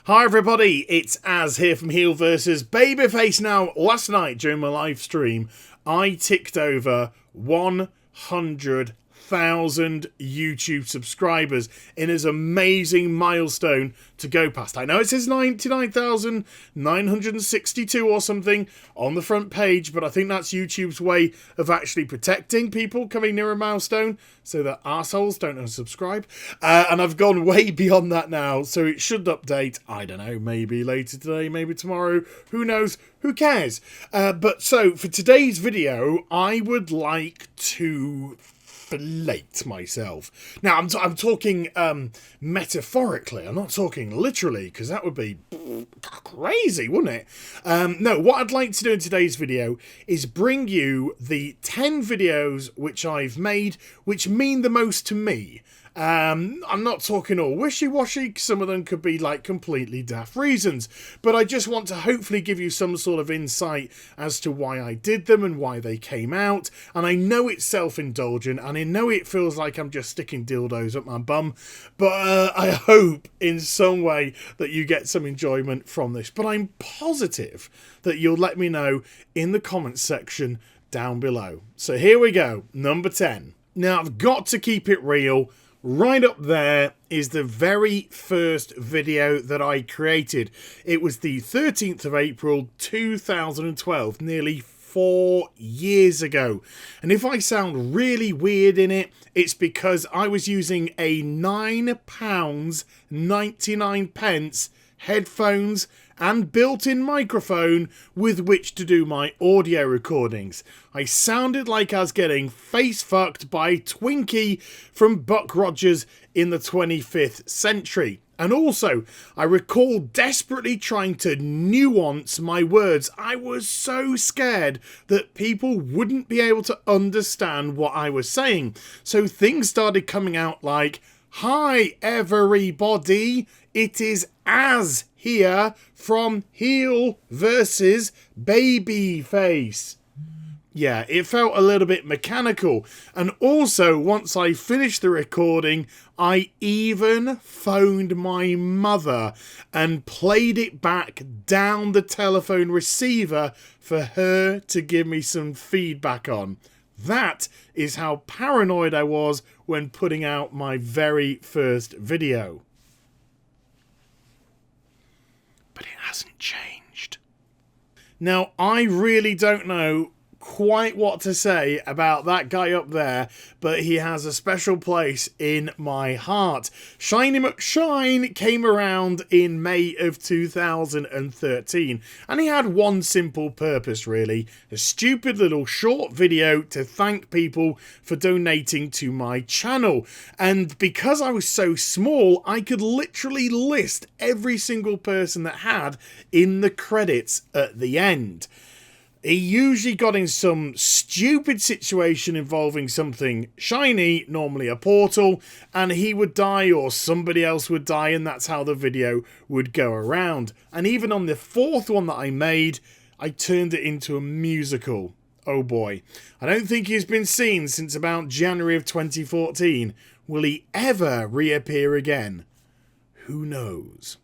Hi everybody, it's Az here from HeelvsBabyface. Now, last night during my live stream, I ticked over 100,000 YouTube subscribers in his amazing milestone to go past. I know it says 99,962 or something on the front page, but I think that's YouTube's way of actually protecting people coming near a milestone so that arseholes don't unsubscribe. And I've gone way beyond that now, so it should update, I don't know, maybe later today, maybe tomorrow, who knows, who cares? But so for today's video, I would like to fillet myself. Now, I'm talking metaphorically. I'm not talking literally, because that would be crazy, wouldn't it? No, what I'd like to do in today's video is bring you the 10 videos which I've made which mean the most to me. I'm not talking all wishy-washy, some of them could be like completely daft reasons, but I just want to hopefully give you some sort of insight as to why I did them and why they came out. And I know it's self-indulgent, and I know it feels like I'm just sticking dildos up my bum, but I hope in some way that you get some enjoyment from this. But I'm positive that you'll let me know in the comments section down below. So here we go, number 10. Now, I've got to keep it real. Right up there is the very first video that I created. It was the 13th of April 2012, nearly 4 years ago. And if I sound really weird in it, it's because I was using a £9.99 headphones and built-in microphone with which to do my audio recordings. I sounded like I was getting face-fucked by Twinkie from Buck Rogers in the 25th century. And also, I recall desperately trying to nuance my words. I was so scared that people wouldn't be able to understand what I was saying. So things started coming out like, "Hi everybody, it is Az here from HeelvsBabyface." Yeah, it felt a little bit mechanical. And also, once I finished the recording, I even phoned my mother and played it back down the telephone receiver for her to give me some feedback on. That is how paranoid I was when putting out my very first video. But it hasn't changed. Now, I really don't know quite what to say about that guy up there, but he has a special place in my heart. Shinim Shine came around in May of 2013, and he had one simple purpose really, a stupid little short video to thank people for donating to my channel. And because I was so small, I could literally list every single person that had in the credits at the end. He usually got in some stupid situation involving something shiny, normally a portal, and he would die or somebody else would die, and that's how the video would go around. And even on the fourth one that I made, I turned it into a musical. Oh boy. I don't think he's been seen since about January of 2014. Will he ever reappear again? Who knows?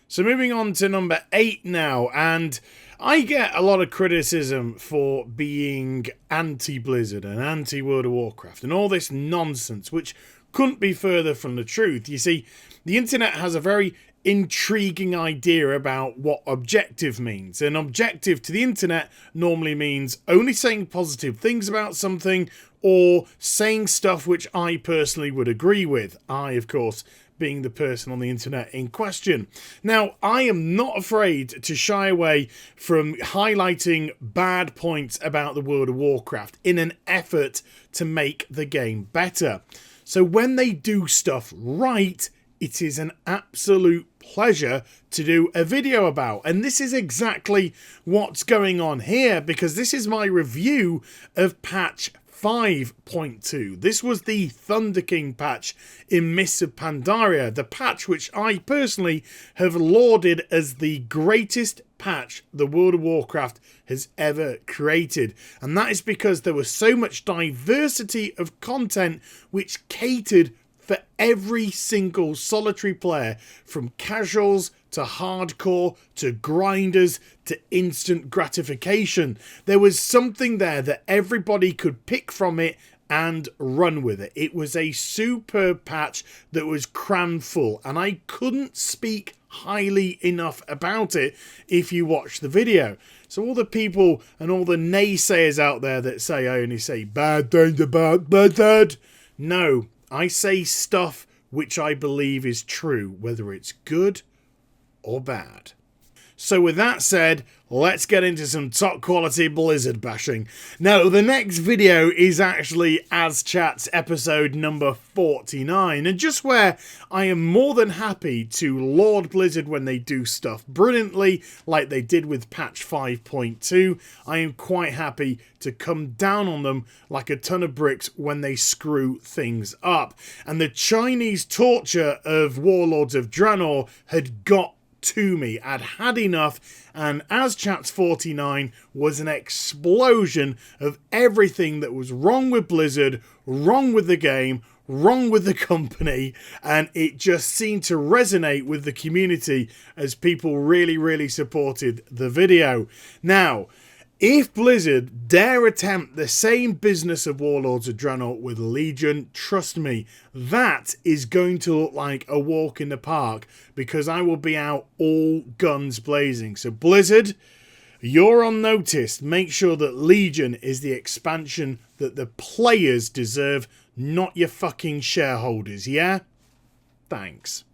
So moving on to number 8 now, and I get a lot of criticism for being anti-Blizzard and anti-World of Warcraft and all this nonsense, which couldn't be further from the truth. You see, the internet has a very intriguing idea about what objective means. And objective to the internet normally means only saying positive things about something or saying stuff which I personally would agree with. I, of course, being the person on the internet in question. Now, I am not afraid to shy away from highlighting bad points about the World of Warcraft in an effort to make the game better. So when they do stuff right, it is an absolute pleasure to do a video about. And this is exactly what's going on here, because this is my review of patch 5.2. This was the Thunder King patch in Mists of Pandaria, the patch which I personally have lauded as the greatest patch the World of Warcraft has ever created. And that is because there was so much diversity of content which catered for every single solitary player, from casuals to hardcore, to grinders, to instant gratification. There was something there that everybody could pick from it and run with it. It was a superb patch that was cram full, and I couldn't speak highly enough about it if you watch the video. So all the people and all the naysayers out there that say I only say bad things about Blizzard, no, I say stuff which I believe is true, whether it's good or bad. So with that said, let's get into some top quality Blizzard bashing. Now, the next video is actually As Chat's episode number 49, and just where I am more than happy to laud Blizzard when they do stuff brilliantly, like they did with patch 5.2, I am quite happy to come down on them like a ton of bricks when they screw things up. And the Chinese torture of Warlords of Draenor had got to me. I'd had enough, and As Chat's 49 was an explosion of everything that was wrong with Blizzard, wrong with the game, wrong with the company, and it just seemed to resonate with the community as people really supported the video. Now, if Blizzard dare attempt the same business of Warlords of Draenor with Legion, trust me, that is going to look like a walk in the park, because I will be out all guns blazing. So Blizzard, you're on notice. Make sure that Legion is the expansion that the players deserve, not your fucking shareholders, yeah? Thanks.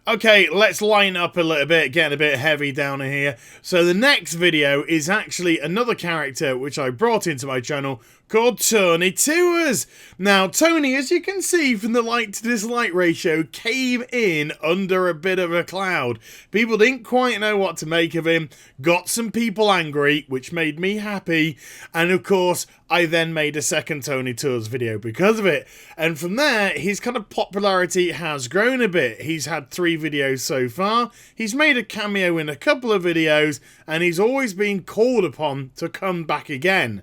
Okay, let's line up a little bit, getting a bit heavy down here. So the next video is actually another character which I brought into my channel called Tony Tours. Now, Tony, as you can see from the like to dislike ratio, came in under a bit of a cloud. People didn't quite know what to make of him, got some people angry, which made me happy, and of course, I then made a second Tony Tours video because of it. And from there, his kind of popularity has grown a bit. He's had 3 videos so far, he's made a cameo in a couple of videos, and he's always been called upon to come back again.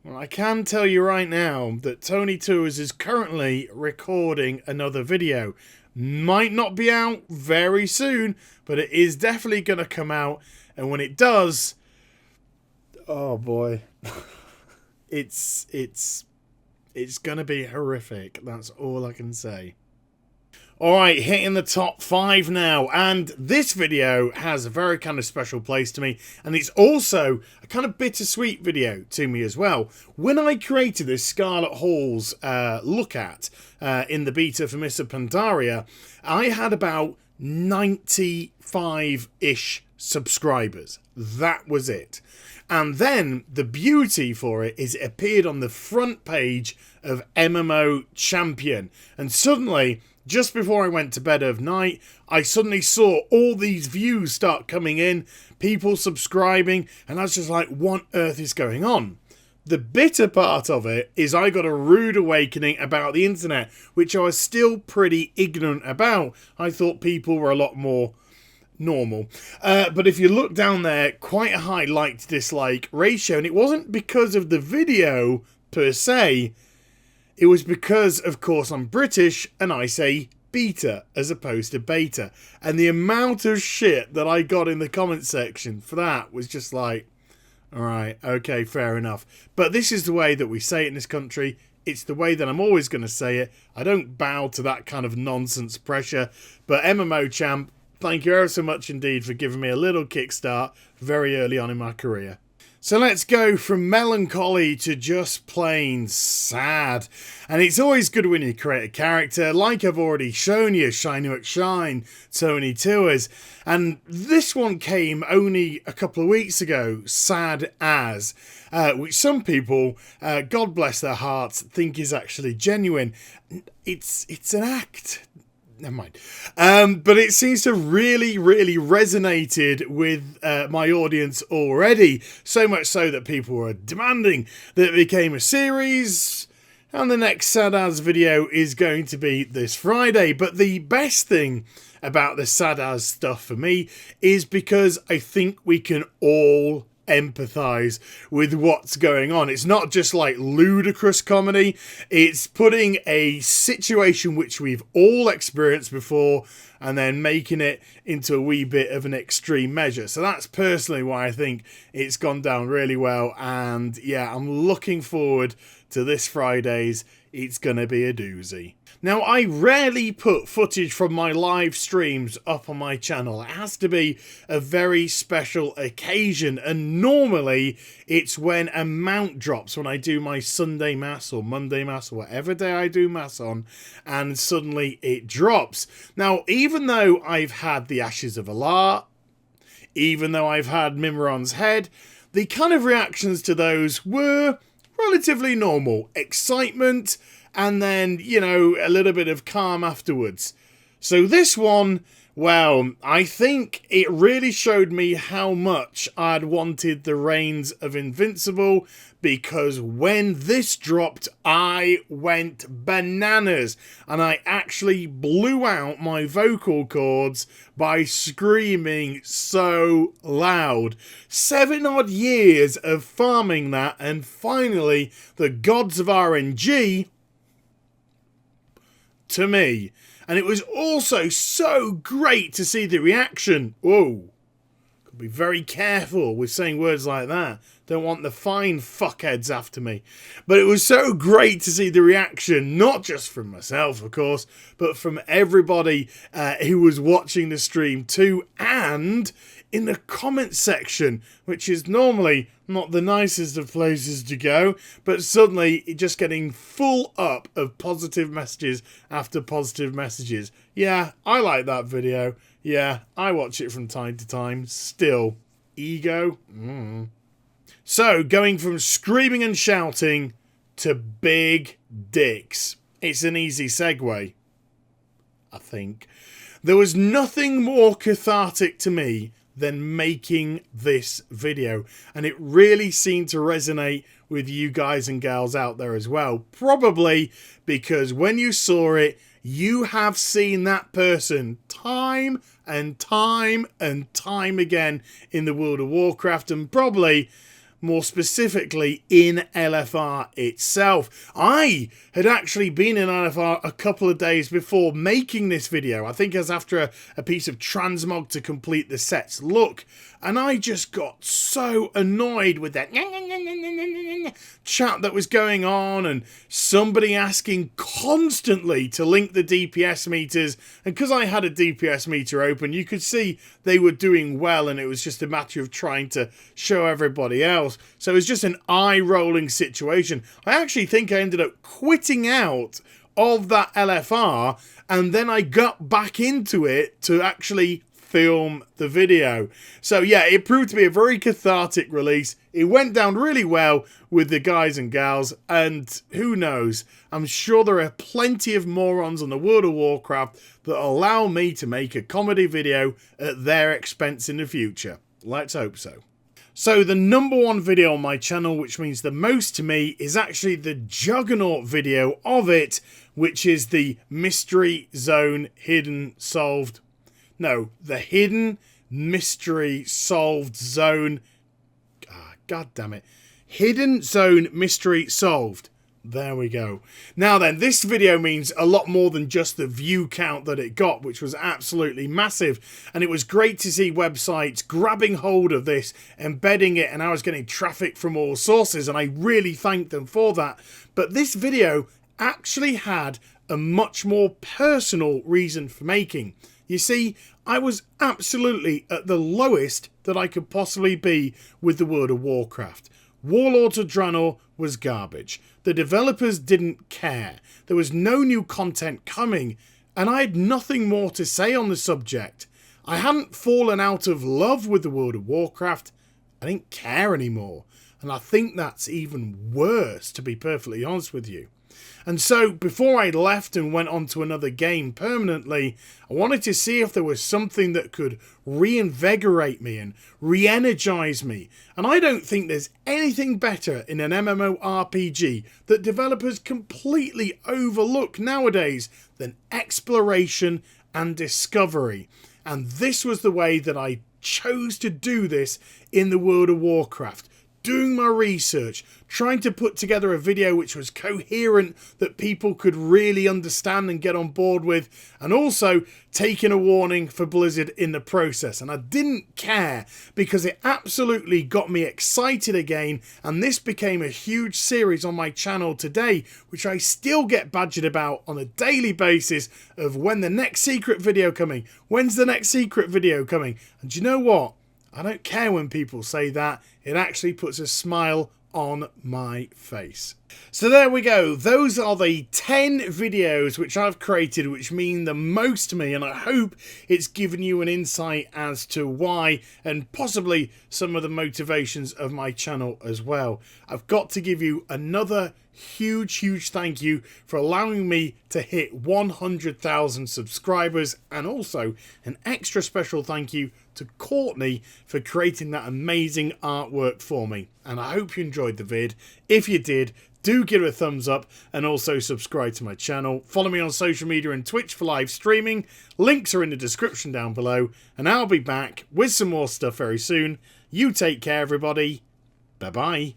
Well, I can tell you right now that Tony Tours is currently recording another video. Might not be out very soon, but it is definitely going to come out, and when it does, oh boy, it's going to be horrific. That's all I can say. Alright, hitting the top 5 now, and this video has a very kind of special place to me, and it's also a kind of bittersweet video to me as well. When I created this Scarlet Halls look at in the beta for Mists of Pandaria, I had about 95-ish subscribers. That was it. And then the beauty for it is it appeared on the front page of MMO Champion, and suddenly, just before I went to bed of night, I suddenly saw all these views start coming in, people subscribing, and I was just like, what on earth is going on? The bitter part of it is I got a rude awakening about the internet, which I was still pretty ignorant about. I thought people were a lot more normal. But if you look down there, quite a high like to dislike ratio, and it wasn't because of the video per se. It was because, of course, I'm British and I say beta as opposed to beta. And the amount of shit that I got in the comment section for that was just like, alright, okay, fair enough. But this is the way that we say it in this country. It's the way that I'm always going to say it. I don't bow to that kind of nonsense pressure. But MMO Champ, thank you ever so much indeed for giving me a little kickstart very early on in my career. So let's go from melancholy to just plain sad. And it's always good when you create a character, like I've already shown you, Shinim Shine, Tony Tours. And this one came only a couple of weeks ago, Sadass, which some people, God bless their hearts, think is actually genuine. It's an act. Never mind. But it seems to really resonated with my audience already. So much so that people were demanding that it became a series. And the next Sadass video is going to be this Friday. But the best thing about the Sadass stuff for me is because I think we can all empathize with what's going on. It's not just like ludicrous comedy, it's putting a situation which we've all experienced before, and then making it into a wee bit of an extreme measure. So that's personally why I think it's gone down really well. And yeah, I'm looking forward to this Friday's. It's gonna be a doozy. Now, I rarely put footage from my live streams up on my channel. It has to be a very special occasion, and normally it's when a mount drops, when I do my Sunday Mass or Monday Mass or whatever day I do Mass on, and suddenly it drops. Now, even though I've had the Ashes of Allah, even though I've had Mimron's head, the kind of reactions to those were relatively normal. Excitement, and then, you know, a little bit of calm afterwards. So this one, well, I think it really showed me how much I'd wanted the reigns of Invincible, because when this dropped, I went bananas, and I actually blew out my vocal cords by screaming so loud. 7 odd years of farming that, and finally the gods of RNG to me. And it was also so great to see the reaction. Whoa, could be very careful with saying words like that. Don't want the fine fuckheads after me. But it was so great to see the reaction, not just from myself, of course, but from everybody who was watching the stream too, and in the comment section, which is normally not the nicest of places to go, but suddenly just getting full up of positive messages after positive messages. Yeah, I like that video. Yeah, I watch it from time to time. Still, ego. So, going from screaming and shouting to big dicks. It's an easy segue, I think. There was nothing more cathartic to me than making this video, and it really seemed to resonate with you guys and gals out there as well. Probably because when you saw it, you have seen that person time and time and time again in the World of Warcraft, and probably more specifically in LFR itself. I had actually been in LFR a couple of days before making this video. I think it was after a piece of transmog to complete the set's look. And I just got so annoyed with that chat that was going on, and somebody asking constantly to link the DPS meters. And because I had a DPS meter open, you could see they were doing well, and it was just a matter of trying to show everybody else. So it was just an eye-rolling situation. I actually think I ended up quitting out of that LFR, and then I got back into it to actually film the video. So yeah, it proved to be a very cathartic release. It went down really well with the guys and gals, and who knows, I'm sure there are plenty of morons on the World of Warcraft that allow me to make a comedy video at their expense in the future. Let's hope so. So the #1 video on my channel, which means the most to me, is actually the juggernaut video of it, which is the Mystery Zone Hidden Solved. No, the Hidden Mystery Solved Zone. God damn it. Hidden Zone Mystery Solved. There we go. Now then, this video means a lot more than just the view count that it got, which was absolutely massive. And it was great to see websites grabbing hold of this, embedding it, and I was getting traffic from all sources, and I really thanked them for that. But this video actually had a much more personal reason for making. You see, I was absolutely at the lowest that I could possibly be with the World of Warcraft. Warlords of Draenor was garbage. The developers didn't care. There was no new content coming, and I had nothing more to say on the subject. I hadn't fallen out of love with the World of Warcraft. I didn't care anymore. And I think that's even worse, to be perfectly honest with you. And so, before I left and went on to another game permanently, I wanted to see if there was something that could reinvigorate me and re-energize me. And I don't think there's anything better in an MMORPG that developers completely overlook nowadays than exploration and discovery. And this was the way that I chose to do this in the World of Warcraft. doing my research, trying to put together a video which was coherent, that people could really understand and get on board with, and also taking a warning for Blizzard in the process. And I didn't care, because it absolutely got me excited again, and this became a huge series on my channel today, which I still get badgered about on a daily basis of when the next secret video coming, when's the next secret video coming. And do you know what? I don't care when people say that. It actually puts a smile on my face. So there we go. Those are the 10 videos which I've created which mean the most to me, and I hope it's given you an insight as to why, and possibly some of the motivations of my channel as well. I've got to give you another huge thank you for allowing me to hit 100,000 subscribers, and also an extra special thank you to Courtney for creating that amazing artwork for me. And I hope you enjoyed the vid. If you did, do give it a thumbs up, and also subscribe to my channel. Follow me on social media and Twitch for live streaming. Links are in the description down below, and I'll be back with some more stuff very soon. You take care, everybody. Bye bye.